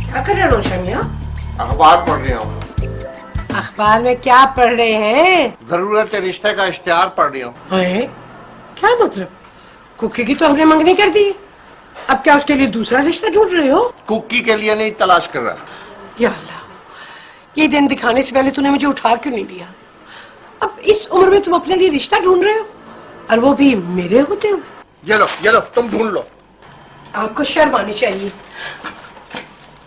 क्या कर रहे हो नौशा मियां? अखबार पढ़ रहा हूँ। अखबार में क्या पढ़ रहे हैं? जरूरत रिश्ते का इश्तिहार पढ़ रही हूँ। क्या मतलब? कुकी की तो हमने मंगनी कर दी, अब क्या उसके लिए दूसरा रिश्ता ढूंढ रहे हो? कुकी के लिए नहीं तलाश कर रहा। या अल्लाह, ये दिन दिखाने से पहले तूने मुझे उठा क्यों नहीं लिया? अब इस उम्र में तुम अपने लिए रिश्ता ढूंढ रहे हो, और वो भी मेरे होते हुए। ये लो तुम ढूंढ लो। आपको शर्म आनी चाहिए।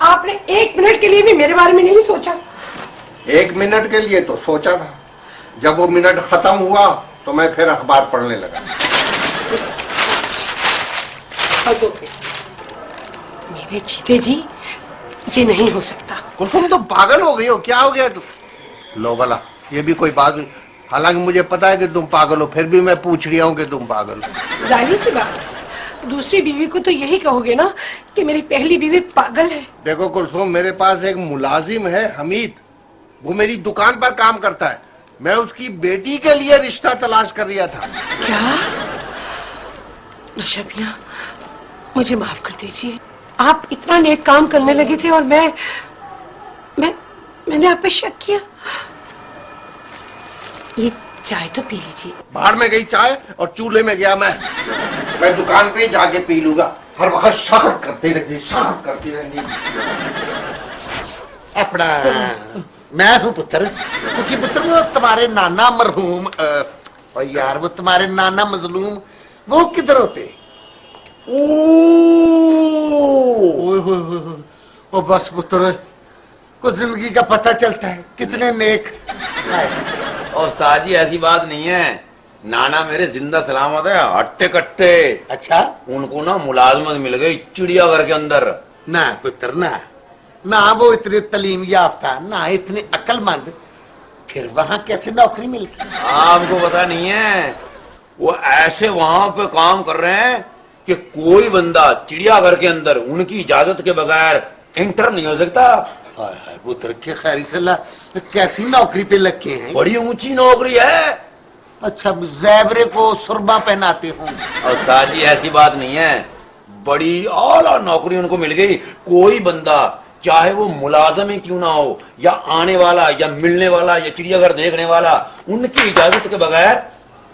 आपने एक मिनट के लिए भी मेरे बारे में नहीं सोचा। एक मिनट के लिए तो सोचा था, जब वो मिनट खत्म हुआ तो मैं फिर अखबार पढ़ने लगा। मेरे जीते जी ये नहीं हो सकता। तुम तो पागल हो गई हो, क्या हो गया तुम? लो भला, ये भी कोई बात हुई? हालांकि मुझे पता है कि तुम पागल हो, फिर भी मैं पूछ रहा हूँ कि तुम पागल हो। जाहिर सी बात है, दूसरी बीवी को तो यही कहोगे ना कि मेरी पहली बीवी पागल है। देखो कुलसुम, मेरे पास एक मुलाजिम है हमीद, वो मेरी दुकान पर काम करता है। मैं उसकी बेटी के लिए रिश्ता तलाश कर रहा था। क्या? नौशा मियां, मुझे माफ कर दीजिए। आप इतना नेक काम करने लगे थे और मैंने आप पे शक किया। ये चाय तो पी लीजिए। बाहर में गई चाय और चूल्हे में गया मैं दुकान पे जाके पी लूंगा। हर वक्त सख्त करती रहती। अपना मैं हूँ पुत्र, क्योंकि पुत्र वो तुम्हारे नाना मरहूम और यार वो तुम्हारे नाना मजलूम वो किधर होते? ओ बस पुत्र को जिंदगी का पता चलता है, कितने नेक। उस्ताद जी ऐसी बात नहीं है, नाना मेरे जिंदा सलामत है, हट्टे कट्टे। अच्छा, उनको ना मुलाजमत मिल गई चिड़ियाघर के अंदर। ना पुत्र ना वो इतने तलीम याफ्ता, ना इतने अक्लमंद, फिर वहां कैसे नौकरी मिल गई? आपको पता नहीं है, वो ऐसे वहां पे काम कर रहे हैं कि कोई बंदा चिड़ियाघर के अंदर उनकी इजाजत के बगैर एंटर नहीं हो सकता। हाय हाय पुत्र के खैरी सल्ला, कैसी नौकरी पे लग के हैं? बड़ी ऊंची नौकरी है। अच्छा, ज़ेबरे को सुरमा पहनाते होंगे? उस्ताद जी ऐसी बात नहीं है, बड़ी आला नौकरी उनको मिल गई। कोई बंदा चाहे वो मुलाजम ही क्यों ना हो, या आने वाला या मिलने वाला या चिड़ियाघर देखने वाला, उनकी इजाजत के बगैर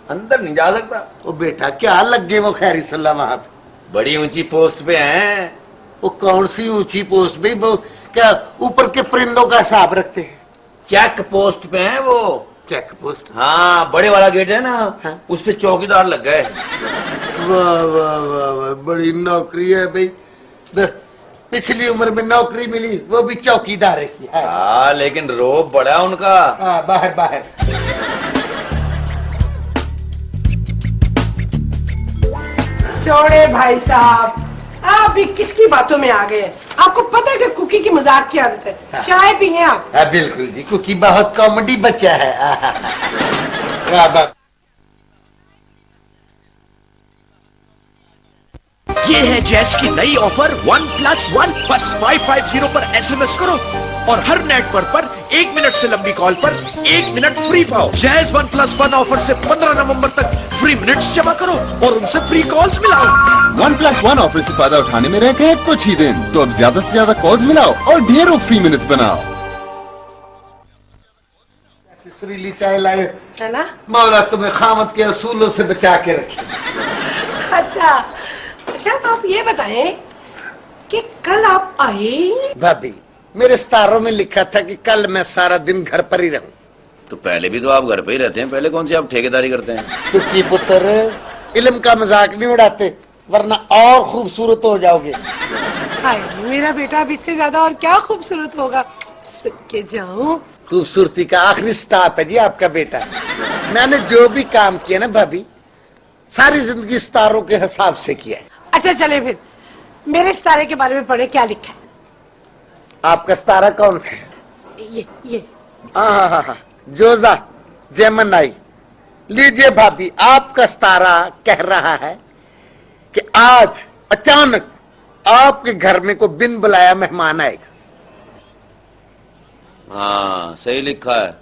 अंदर नहीं जा सकता। ओ बेटा, क्या लग गए वो खैरी सल्ला वहां पे? बड़ी ऊंची पोस्ट पे हैं। वो कौन सी ऊंची पोस्ट भाई? वो क्या ऊपर के परिंदों का हिसाब रखते हैं? चेक पोस्ट पे हैं वो। Check post? हाँ, बड़े वाला गेट है ना, हाँ? उस पे चौकीदार लग गए। वाह वाह वाह वाह, बड़ी नौकरी है भाई। पिछली उम्र में नौकरी मिली, वो भी चौकीदार की। हाँ, लेकिन रोब बड़ा है उनका। हाँ, बाहर छोड़े भाई साहब, आप भी किसकी बातों में आ गए? आपको पता है कि कुकी की मजाक की आदत है। चाय पिए आप। बिल्कुल जी, कुकी बहुत कॉमेडी बच्चा है। ये है जैज की नई ऑफर 1+1। बस 550 पर एसएमएस करो और हर नेटवर्क पर 1 मिनट से लंबी कॉल पर 1 मिनट फ्री पाओ। जैज 1+1 ऑफर से 15 नवंबर तक फ्री मिनट्स जमा करो और उनसे फ्री कॉल्स मिलाओ। 1+1 ऑफर से फायदा उठाने में रह गए कुछ ही दिन, तो अब ज्यादा से ज्यादा कॉल्स मिलाओ और ढेरों फ्री मिनट्स बनाओ। सुरीली चाय लाए है ना? मौला तुम्हें खामत के असूलों से बचा के रखे। अच्छा, तो आप ये बताएं कि कल आप आए ही नहीं। भाभी, मेरे सितारों में लिखा था कि कल मैं सारा दिन घर पर ही रहूं। तो पहले भी तो आप घर पे ही रहते हैं, पहले कौन सी आप ठेकेदारी करते हैं? क्योंकि पुत्र इल्म का मजाक नहीं उड़ाते, वरना और खूबसूरत हो जाओगे। हाय, मेरा बेटा अब इससे ज्यादा और क्या खूबसूरत होगा। सुन के जाऊं। खूबसूरती का आखिरी स्टॉप है जी आपका बेटा। मैंने जो भी काम किया ना भाभी, सारी जिंदगी सितारों के हिसाब से किया है। अच्छा चले फिर, मेरे सितारे के बारे में पढ़े, क्या लिखा है? आपका सितारा कौन सा है? ये हाँ, जोजा जेमनाई। लीजिए भाभी, आपका सितारा कह रहा है कि आज अचानक आपके घर में को बिन बुलाया मेहमान आएगा। हाँ, सही लिखा है।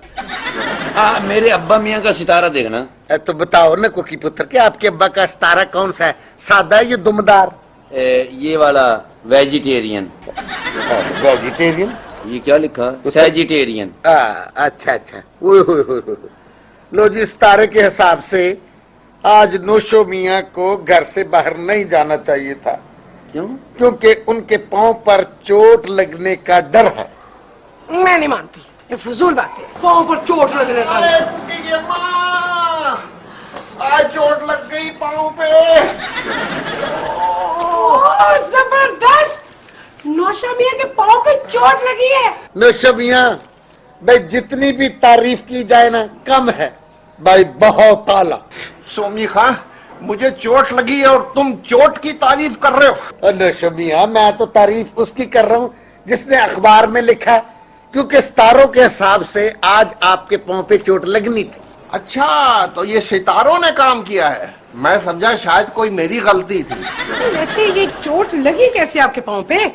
मेरे अब्बा मियाँ का सितारा देखना। तो बताओ ना कुकी पुत्र के आपके अब्बा का सितारा कौन सा है? सादा या दुमदार? ये वाला वेजिटेरियन। वेजिटेरियन। ये क्या लिखा? सैजिटेरियन। अच्छा अच्छा। ओए होए होए होए। लो जी, इस तारे के हिसाब से आज नौशो मियाँ को घर से बाहर नहीं जाना चाहिए था। क्यों? क्योंकि उनके पांव पर चोट लगने का डर है। मैं नहीं मानती, ये फजूल बात है। पाँव पर चोट लगने का। आज चोट लग गई पाँव पे। जबरदस्त, नौशा मियाँ के पाँव पे चोट लगी है। नौशो मियाँ, भाई जितनी भी तारीफ की जाए ना कम है भाई, बहुत आला। सोमी खां, मुझे चोट लगी है और तुम चोट की तारीफ कर रहे हो। नौशो मियाँ, मैं तो तारीफ उसकी कर रहा हूँ जिसने अखबार में लिखा, क्योंकि सितारों के हिसाब से आज आपके पांव पे चोट लगनी थी। अच्छा, तो ये सितारों ने काम किया है। मैं समझा शायद कोई मेरी गलती थी। वैसे ये चोट लगी कैसे आपके पाँव पे?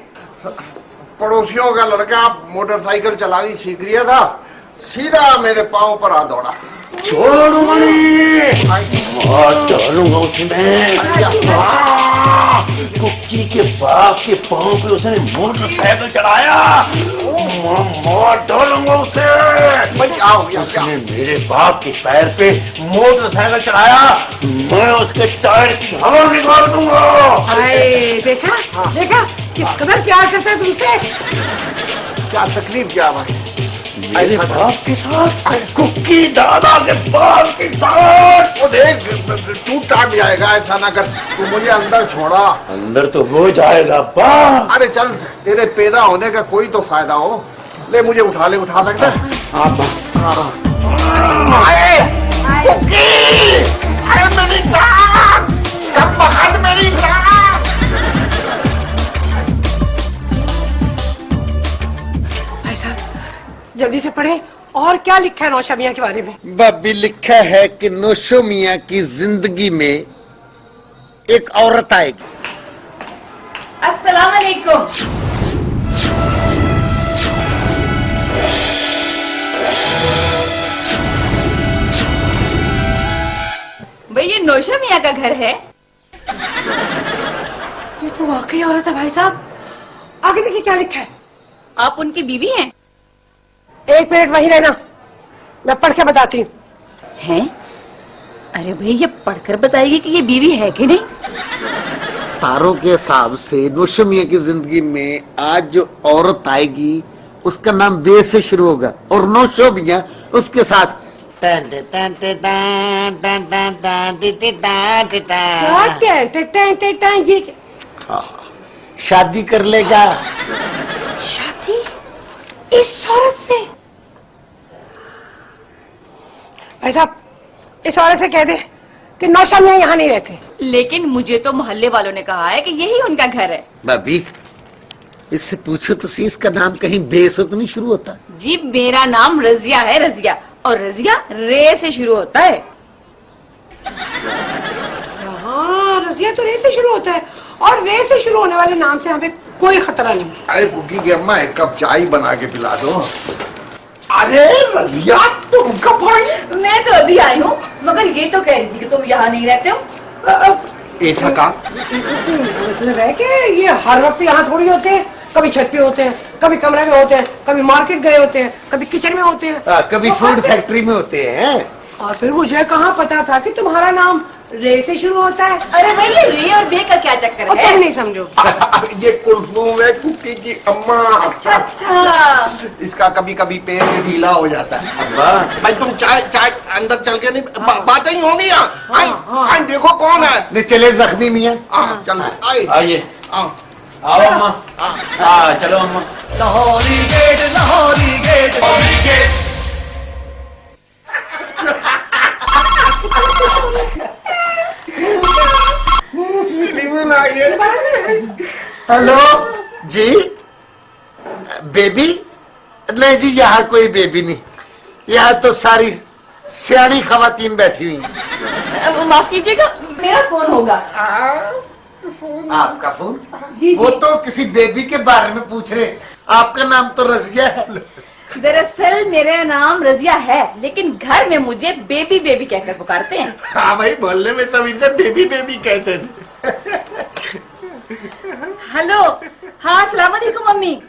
पड़ोसियों का लड़का मोटरसाइकिल चलानी सीख रहा था, सीधा मेरे पाँव पर आ दौड़ा। छोड़ूंगा नहीं, बहुत चलूंगा उसमें। कुक्की के बाप के पाँव पे उसने मोटरसाइकिल चढ़ाया, बहुत डरूंगा उसे। उसने मेरे बाप के पैर पे मोटरसाइकिल चढ़ाया, मैं उसके टायर की हवा निकाल दूंगा। अरे देखा देखा, किस कदर प्यार करता है तुमसे। क्या तकलीफ क्या भाई? मेरे बाप के साथ, कुक्की दादा के बाप के साथ। वो देख, तू टाट जाएगा, ऐसा ना कर। तू मुझे अंदर छोड़ा। अंदर तो हो जाएगा बा। अरे चल, तेरे पैदा होने का कोई तो फायदा हो। ले मुझे उठा ले, उठा सकते? भाई साहब, जल्दी से पढ़े, और क्या लिखा है नौशा मियाँ के बारे में? बब्बी, लिखा है कि नौशो मियाँ की जिंदगी में एक औरत आएगी। अस्सलाम वालेकुम। भाई, ये नौशा मियाँ का घर है? ये तो वाकई औरत है भाई साहब। आगे देखिए क्या लिखा है। आप उनकी बीवी हैं? एक मिनट वहीं रहना, मैं पढ़ के बताती हूँ। हैं? अरे भाई, ये पढ़कर बताएगी कि ये बीवी है कि नहीं? सितारों के हिसाब से नौशो मियाँ की जिंदगी में आज जो औरत आएगी उसका नाम बे से शुरू होगा, और नौशो मियाँ उसके साथ ये शादी कर लेगा। शादी इस औरत से? भाई साहब, इस औरत से कह दे कि नौशा मियाँ यहाँ नहीं रहते। लेकिन मुझे तो मोहल्ले वालों ने कहा है कि यही उनका घर है। भाभी, इससे पूछो तो सी, इसका नाम कहीं बे से तो नहीं शुरू होता? जी, मेरा नाम रजिया है, रजिया, और रजिया रे से शुरू होता है। हाँ, रजिया तो रे से शुरू होता है, और रे से शुरू होने वाले नाम से हमें कोई खतरा नहीं है। अरे कुकी की अम्मा, एक कप चाय बना के पिला दो। अरे रजिया, तुम कब आई? मैं तो अभी आई हूँ, मगर ये तो कह रही थी कि तुम यहाँ नहीं रहते हो। ऐसा का? मतलब है कि ये हर वक्त यहाँ थोड़ी होते हैं। कभी छत पे होते हैं, कभी कमरे में होते हैं, कभी मार्केट गए होते हैं, कभी किचन में होते हैं, कभी तो फूड फैक्ट्री में होते हैं। और फिर मुझे कहाँ पता था कि तुम्हारा नाम रे से शुरू होता है। अरे भाई, ये रे और बे का क्या चक्कर और है? तुम नहीं समझो। ये कुलफूम है कुकी की अम्मा। अच्छा, इसका कभी कभी पेट ढीला हो जाता है। अब्बा, भाई तुम चाय चाय अंदर चल के नहीं, बातें ही होंगी यहाँ। हाँ, आई, हाँ। आई, देखो कौन है। नहीं चले जख्मी मियाँ। चल आए, आइए, आओ। आओ अम्मा। चलो अम्मा। Lahori gate, Lahori gate, Lahori gate. Hello जी, बेबी? नहीं जी, यहाँ कोई बेबी नहीं, यहाँ तो सारी सियाणी खवातीन बैठी हुई हैं। माफ कीजिएगा, मेरा फोन होगा। आपका फोन? जी वो जी, तो किसी बेबी के बारे में पूछ रहे। आपका नाम तो रजिया है। दरअसल मेरा नाम रजिया है, लेकिन घर में मुझे बेबी बेबी कहकर पुकारते हैं। हाँ भाई, मोहल्ले में तब इधर बेबी बेबी कहते थे। हेलो, हाँ, अस्सलाम वालेकुम मम्मी।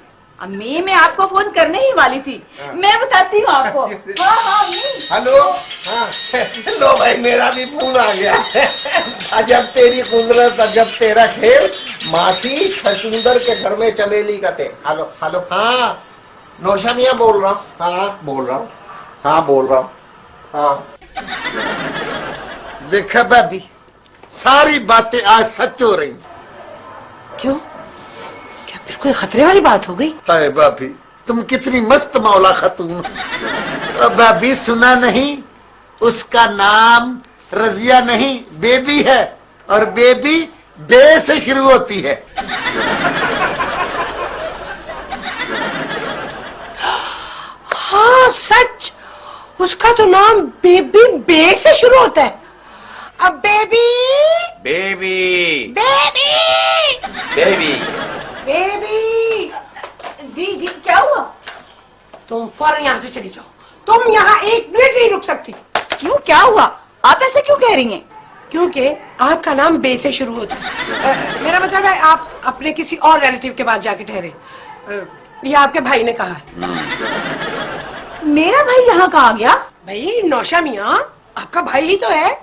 अम्मी मैं आपको फोन करने ही वाली थी। मैं बताती हूँ आपको। हाँ हाँ अम्मी। हेलो। हाँ लो भाई, मेरा भी फोन आ गया। अजब तेरी कुदरत, अजब तेरा खेल। मासी छचुंदर के घर में चमेली का थे। Hello hello. हाँ नौशा मियाँ बोल रहा हूँ। हाँ बोल रहा हूँ। हाँ बोल रहा हूँ। हाँ देखा भाभी, सारी बातें आज सच हो रही। क्यों? क्या फिर कोई खतरे वाली बात हो गई? हाय भाभी, तुम कितनी मस्त मौला खातून हो। भाभी सुना नहीं, उसका नाम रजिया नहीं बेबी है, और बेबी बे से शुरू होती है। हाँ सच, उसका तो नाम बेबी बे से शुरू होता है। अब baby baby baby baby baby. जी जी क्या हुआ? तुम फौरन यहाँ से चली जाओ। तुम यहाँ 1 मिनट नहीं रुक सकती। क्यों, क्या हुआ? आप ऐसे क्यों कह रही हैं? क्योंकि आपका नाम बे से शुरू होता है। मेरा मतलब है आप अपने किसी और रिलेटिव के पास जाके ठहरे। ये आपके भाई ने कहा है। मेरा भाई यहाँ कहाँ आ गया? भाई नौशा मियाँ आपका भाई ही तो है।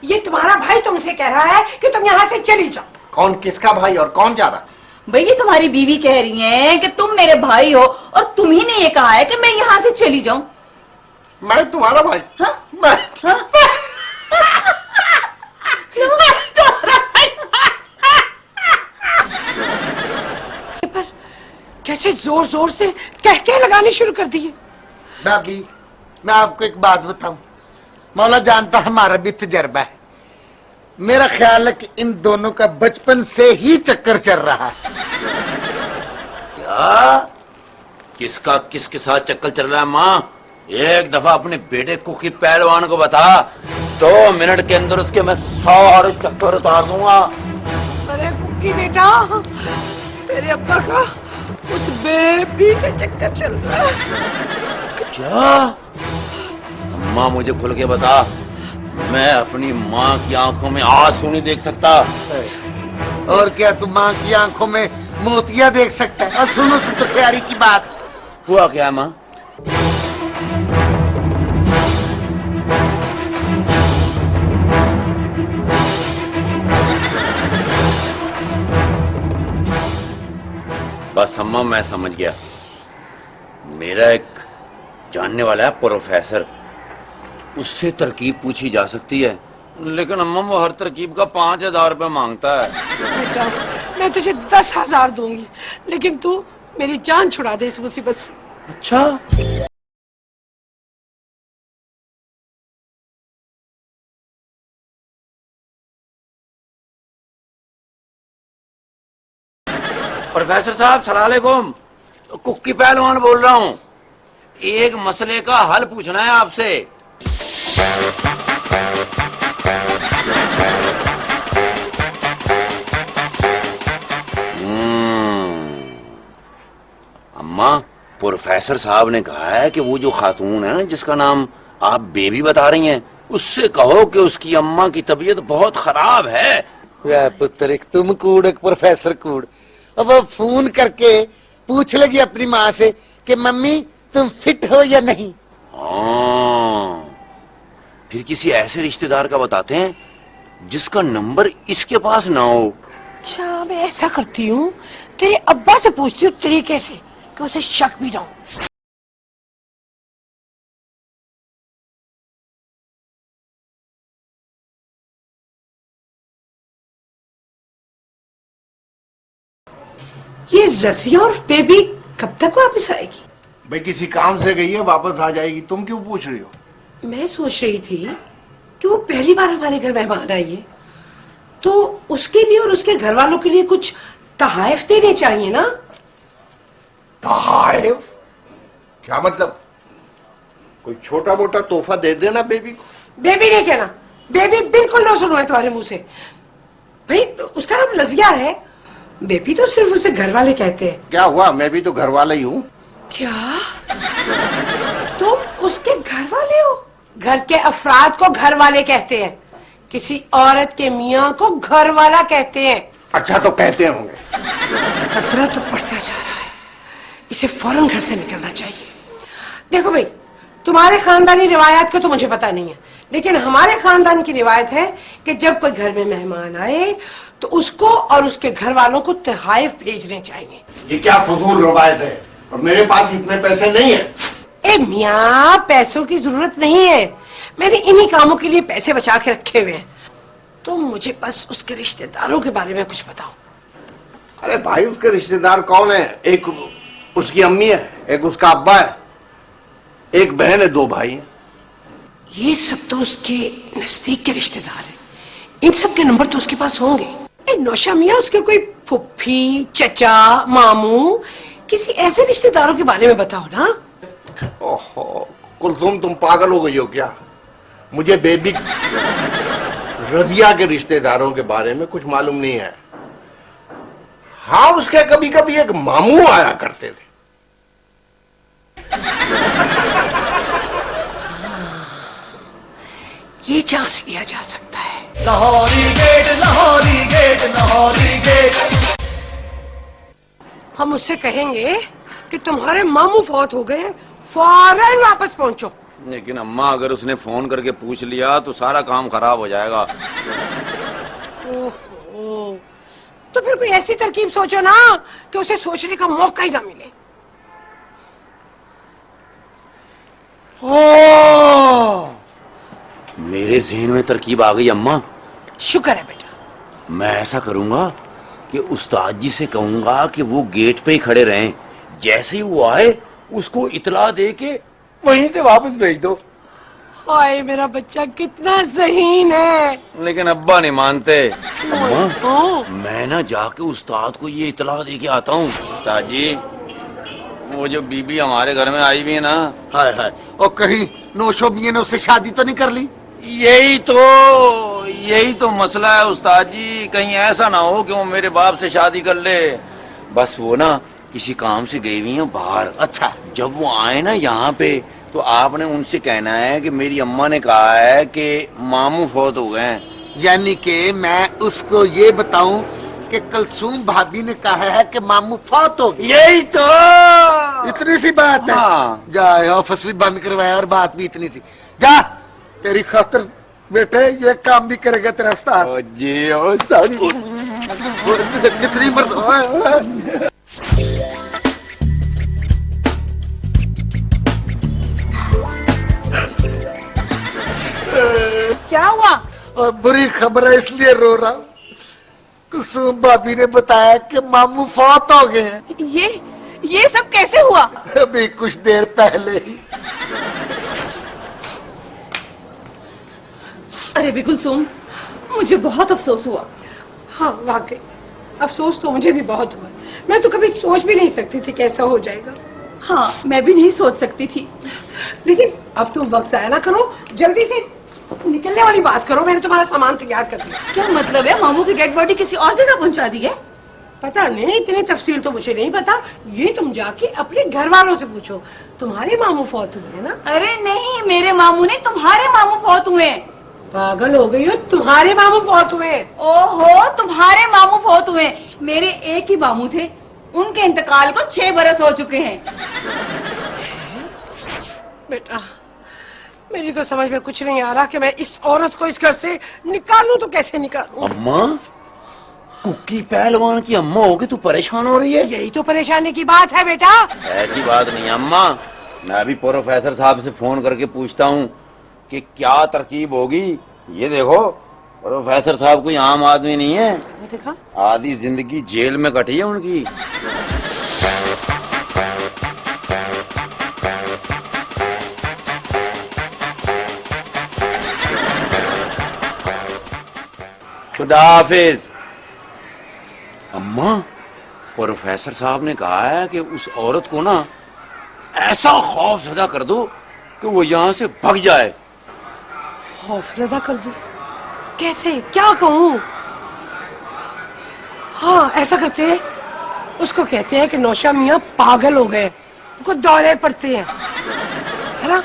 ये तुम्हारा भाई तुमसे कह रहा है कि तुम यहाँ से चली जाओ। कौन किसका भाई और कौन जा रहा? भाई ये तुम्हारी बीवी कह रही है कि तुम मेरे भाई हो और तुम ही ने ये कहा है कि मैं यहाँ से चली जाऊं। मैं तुम्हारा भाई? हाँ? मैं हाँ? पर कैसे जोर जोर से कह लगाने शुरू कर दिए। भाभी मैं आपको एक बात बताऊं, मौला जानता हमारा भी तजर्बा है। मेरा ख्याल है कि इन दोनों का बचपन से ही चक्कर चल रहा है। क्या? किसका किसके साथ चक्कर चल रहा है? माँ एक दफा अपने बेटे कुकी पहलवान को बता, 2 मिनट के अंदर उसके मैं 100 चक्कर उतार दूंगा। अरे कुकी बेटा, तेरे अब्बा का उस बेबी से चक्कर चल रहा है। क्या? अम्मा मुझे खुल के बता, मैं अपनी माँ की आंखों में आंसू नहीं देख सकता। और क्या तू माँ की आंखों में मोतिया देख सकता है? और सुनो सिद्दुखियारी की बात। हुआ क्या माँ? बस अम्मा मैं समझ गया। मेरा एक जानने वाला है प्रोफेसर, उससे तरकीब पूछी जा सकती है, लेकिन अम्मा वो हर तरकीब का 5,000 रुपये मांगता है। बेटा मैं तुझे 10,000 दूंगी, लेकिन तू मेरी जान छुड़ा दे इस मुसीबत से। अच्छा प्रोफेसर साहब सलाम अलैकुम, कुक्की पहलवान बोल रहा हूँ। एक मसले का हल पूछना है आपसे। अम्मा प्रोफेसर साहब ने कहा है कि वो जो खातून है जिसका नाम आप बेबी बता रही हैं, उससे कहो कि उसकी अम्मा की तबीयत बहुत खराब है। पुत्र एक तुम कूड़ एक प्रोफेसर कूड़। अब वो फोन करके पूछ लेगी अपनी माँ से कि मम्मी तुम फिट हो या नहीं। हाँ, फिर किसी ऐसे रिश्तेदार का बताते हैं जिसका नंबर इसके पास ना हो। अच्छा मैं ऐसा करती हूँ, तेरे अब्बा से पूछती हूँ तरीके से कि उसे शक भी ना हो। ये रसिया और बेबी कब तक वापस आएगी? भाई किसी काम से गई है, वापस आ जाएगी। तुम क्यों पूछ रही हो? मैं सोच रही थी कि वो पहली बार हमारे घर मेहमान आई है, तो उसके लिए और उसके घर वालों के लिए कुछ तहाइफ देने चाहिए ना। तहाइफ? क्या मतलब? कोई छोटा मोटा तोहफा दे देना बेबी को। बेबी नहीं कहना, बेबी बिल्कुल ना सुनो है तुम्हारे मुंह से। भाई उसका नाम रजिया है, बेबी तो सिर्फ उसे घर वाले कहते हैं। क्या हुआ, मैं भी तो घर वाला ही हूँ। क्या तुम उसके घर वाले हो? घर के अफराद को घर वाले कहते हैं, किसी औरत के मियाँ को घर वाला कहते हैं। अच्छा तो कहते होंगे। खतरा तो बढ़ता जा रहा है। इसे फौरन घर से निकलना चाहिए। देखो भाई, तुम्हारे खानदानी रिवायात का तो मुझे पता नहीं है, लेकिन हमारे खानदान की रिवायत है कि जब कोई घर में मेहमान आए तो उसको और उसके घर वालों को तोहफे भेजने चाहिए। ये क्या फजूल रवायत है, और मेरे पास इतने पैसे नहीं है। ए मियाँ, पैसों की जरूरत नहीं है, मैंने इन्हीं कामों के लिए पैसे बचा के रखे हुए हैं। तो मुझे बस उसके रिश्तेदारों के बारे में कुछ बताओ। अरे भाई, उसके रिश्तेदार कौन है? एक उसकी अम्मी है, एक उसका अब्बा है, एक बहन है, 2 भाई हैं। ये सब तो उसके नजदीक के रिश्तेदार हैं। इन सब के नंबर तो उसके पास होंगे। ए नौशा मियाँ, उसके कोई फुफ्फी, चचा, मामू, किसी ऐसे रिश्तेदारों के बारे में बताओ ना। ओहो कुलसुम, तुम पागल हो गई हो क्या? मुझे बेबी रजिया के रिश्तेदारों के बारे में कुछ मालूम नहीं है। हाँ, उसके कभी कभी एक मामू आया करते थे। ये चांस लिया जा सकता है। Lahori gate, Lahori gate, Lahori gate. हम उससे कहेंगे कि तुम्हारे मामू फौत हो गए, फौरन वापस पहुंचो। लेकिन अम्मा, अगर उसने फोन करके पूछ लिया तो सारा काम खराब हो जाएगा। ओहो, तो फिर कोई ऐसी तरकीब सोचो ना कि उसे सोचने का मौका ही ना मिले। मेरे ज़हन में तरकीब आ गई अम्मा। शुक्र है बेटा। मैं ऐसा करूंगा कि उस्ताद जी से कहूंगा कि वो गेट पे ही खड़े रहें, जैसे ही वो आए उसको इतला दे के वहीं से वापस भेज दो। हाय, मेरा बच्चा कितना ज़हीन है। लेकिन अब्बा नहीं मानते। अम्मा, ओ, मैं ना जाके उस्ताद को ये इतला दे के आता हूँ। उस्ताद जी, वो जो बीबी हमारे घर में आई हुई है ना, हाय हाय, और कहीं नौशो मियां ने उससे शादी तो नहीं कर ली? यही तो मसला है उस्ताद जी। कहीं ऐसा ना हो कि वो मेरे बाप से शादी कर ले। बस वो ना किसी काम से गई हुई है बाहर। अच्छा, जब वो आए ना यहाँ पे, तो आपने उनसे कहना है कि मेरी अम्मा ने कहा है कि मामू फौत हो गए हैं। यानी कि मैं उसको ये बताऊं कि कलसूम भाभी ने कहा है कि मामू फौत हो गए। यही तो, इतनी सी बात है। हाँ। जा, ऑफिस भी बंद करवाया और बात भी इतनी सी। जा, तेरी खातिर बेटे ये काम भी करेगा तेरा उस्ताद। जी उस्ताद। कितनी मर्द। क्या हुआ? और बुरी खबर है इसलिए रो रहा हूँ। कुलसूम भाभी ने बताया कि मामू फौत हो गए हैं। ये सब कैसे हुआ? अभी कुछ देर पहले ही। अरे बिल्कुल सुन, मुझे बहुत अफसोस हुआ। हाँ वाकई अफसोस तो मुझे भी बहुत हुआ। मैं तो कभी सोच भी नहीं सकती थी कैसा हो जाएगा। हाँ, मैं भी नहीं सोच सकती थी। लेकिन अब तुम वक्त जाया ना करो, जल्दी से निकलने वाली बात करो। मैंने तुम्हारा सामान तैयार कर दिया। क्या मतलब है? मामू की डेड बॉडी किसी और जगह पहुंचा दी है? पता नहीं, इतनी तफसील तो मुझे नहीं पता। ये तुम जाके अपने घर वालों से पूछो। तुम्हारे मामू फौत हुए हैं ना? अरे नहीं, मेरे मामू नहीं, तुम्हारे मामू फौत हुए। पागल हो गई हो, तुम्हारे मामू फौत हुए। ओहो, तुम्हारे मामू फौत हुए। मेरे एक ही मामू थे, उनके इंतकाल को 6 बरस हो चुके हैं। बेटा, मेरी को समझ में कुछ नहीं आ रहा कि मैं इस औरत को इस घर से निकालूं तो कैसे निकालूं। अम्मा, कुकी पहलवान की अम्मा होगी तू परेशान हो रही है? यही तो परेशानी की बात है बेटा। ऐसी बात नहीं है अम्मा, मैं अभी प्रोफेसर साहब से फोन करके पूछता हूँ कि क्या तरकीब होगी। ये देखो, प्रोफेसर साहब कोई आम आदमी नहीं है। देखा, आधी जिंदगी जेल में कटी है उनकी। खुदा हाफिज। अम्मा, प्रोफेसर साहब ने कहा है कि उस औरत को ना ऐसा खौफजदा कर दो कि वो यहाँ से भाग जाए। खौफजदा कर दूं? कैसे, क्या कहूँ? हाँ, ऐसा करते हैं, उसको कहते हैं कि नौशा मियाँ पागल हो गए, उनको दौरे पड़ते हैं, है ना?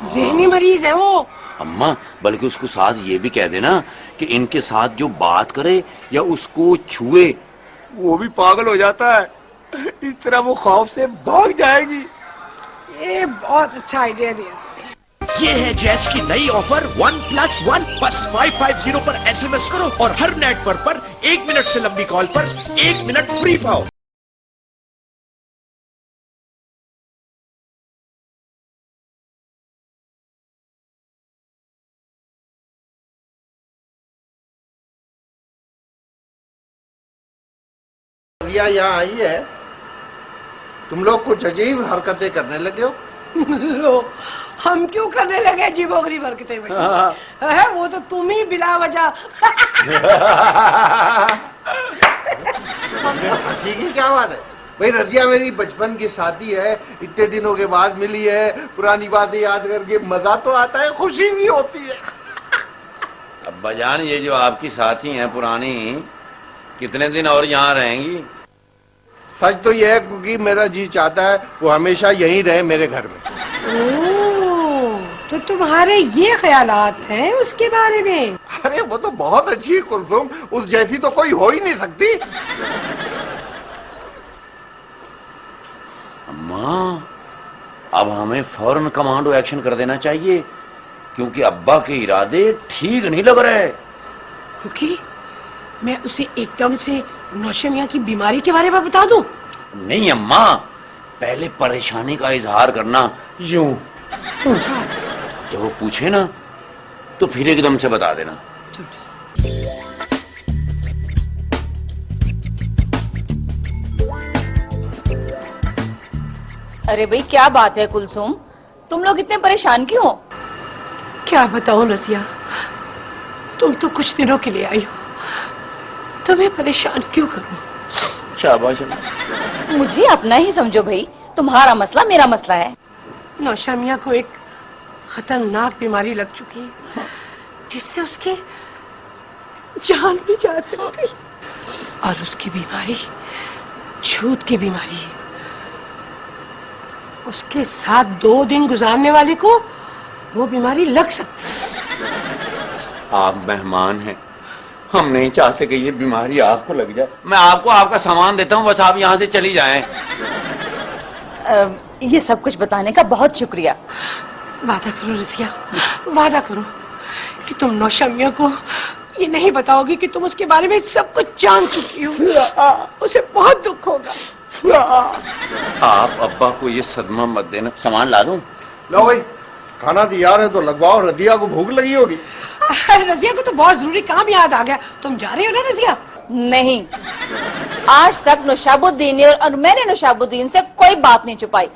ज़हनी मरीज है वो। अम्मा, बल्कि उसको साथ ये भी कह देना कि इनके साथ जो बात करे या उसको छुए वो भी पागल हो जाता है। इस तरह वो खौफ से भाग जाएगी। ये बहुत अच्छा आइडिया दिया तुमने। ये है जैस की नई ऑफर 1+1। बस 550 पर SMS करो और हर नेटवर्क पर 1 मिनट से लंबी कॉल पर 1 मिनट फ्री पाओ। रिया यहाँ आई है, तुम लोग कुछ अजीब हरकतें करने लगे हो। लो, हम क्यों करने लगे अजीबोगरी हरकतें भाई? है वो तो तुम ही बिला वजह। हंसी की क्या बात है भाई? रजिया मेरी बचपन की साथी है, इतने दिनों के बाद मिली है, पुरानी बातें याद करके मजा तो आता है, खुशी भी होती है। अब्बा जान, ये जो आपकी साथी हैं पुरानी, कितने दिन और यहाँ रहेंगी? सच तो यह है क्योंकि मेरा जी चाहता है वो हमेशा यहीं रहे मेरे घर में। ओह, तो तुम्हारे ये ख्यालात हैं उसके बारे में? अरे वो तो बहुत अच्छी है कुलसुम, उस जैसी तो कोई हो ही नहीं सकती। अम्मा, अब हमें फौरन कमांडो एक्शन कर देना चाहिए, क्योंकि अब्बा के इरादे ठीक नहीं लग रहे। क्योंकि मैं उसे एकदम से नौशमिया की बीमारी के बारे में बता दूं? नहीं अम्मा, पहले परेशानी का इजहार करना यूं। अच्छा, जब वो पूछे ना तो फिर एकदम से बता देना। चलो ठीक। अरे भाई क्या बात है कुलसुम, तुम लोग इतने परेशान क्यों हो? क्या बताऊं रजिया, तुम तो कुछ दिनों के लिए आई हो, तुम्हें परेशान क्यों करूं? शाबाश अम्मा। मुझे अपना ही समझो भाई, तुम्हारा मसला मेरा मसला है। नौशमिया को एक खतरनाक बीमारी लग चुकी है, जिससे उसकी जान भी जा सकती, और उसकी बीमारी छूत की बीमारी है। उसके साथ 2 दिन गुजारने वाले को वो बीमारी लग सकती है। आप मेहमान हैं, हम नहीं चाहते कि ये बीमारी आपको लग जाए। मैं आपको आपका सामान देता हूँ, बस आप यहाँ से चली जाएं। ये सब कुछ बताने का बहुत शुक्रिया। वादा करो रजिया, वादा करो कि तुम नौशमिया को ये नहीं बताओगी कि तुम उसके बारे में सब कुछ जान चुकी हो। उसे बहुत दुख होगा। आप अब्बा को ये सदमा मत देना। सामान ला दूं? लो भाई, खाना तैयार है तो लगवाओ, रजिया को भूख लगी होगी। रजिया को तो बहुत जरूरी काम याद आ गया। तुम जा रही हो ना रजिया? नहीं, आज तक नौशाबुद्दीन ने और मैंने नौशाबुद्दीन से कोई बात नहीं छुपाई।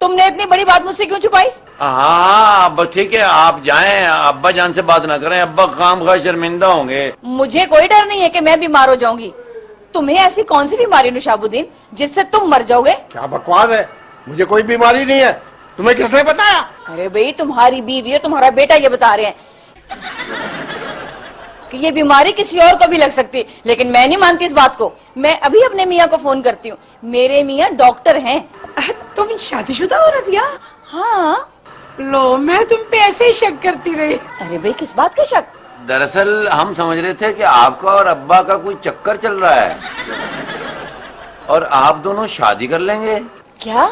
तुमने इतनी बड़ी बात मुझसे क्यों छुपाई? हाँ अब ठीक है, आप जाएं, अब्बा जान से बात ना करें, अब्बा खामखा शर्मिंदा होंगे। मुझे कोई डर नहीं है कि मैं बीमार हो जाऊंगी। तुम्हें ऐसी कौन सी बीमारी नौशाबुद्दीन जिससे तुम मर जाओगे? क्या बकवास है, मुझे कोई बीमारी नहीं है। तुम्हें किसने बताया? अरे भाई, तुम्हारी बीवी और तुम्हारा बेटा ये बता रहे हैं कि ये बीमारी किसी और को भी लग सकती, लेकिन मैं नहीं मानती इस बात को। मैं अभी अपने मियाँ को फोन करती हूँ, मेरे मियाँ डॉक्टर हैं। तुम शादीशुदा हो रजिया? हाँ। लो, मैं तुम पे ऐसे ही शक करती रही। अरे भाई, किस बात का शक? दरअसल हम समझ रहे थे कि आपका और अब्बा का कोई चक्कर चल रहा है और आप दोनों शादी कर लेंगे। क्या?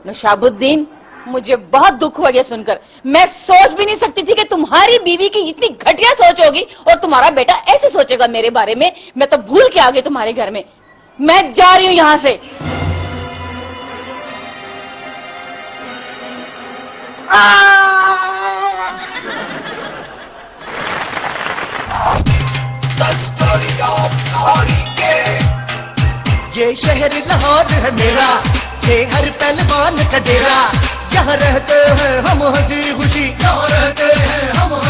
नौशाबुद्दीन, मुझे बहुत दुख हुआ ये सुनकर। मैं सोच भी नहीं सकती थी कि तुम्हारी बीवी की इतनी घटिया सोच होगी और तुम्हारा बेटा ऐसे सोचेगा मेरे बारे में। मैं तो भूल के आ गई तुम्हारे घर में। मैं जा रही हूँ यहाँ से। ये शहर लाहौर है मेरा, ये हर पहलवान का डेरा। यहाँ रहते हैं हम हंसी खुशी, यहाँ रहते हैं हम हंसी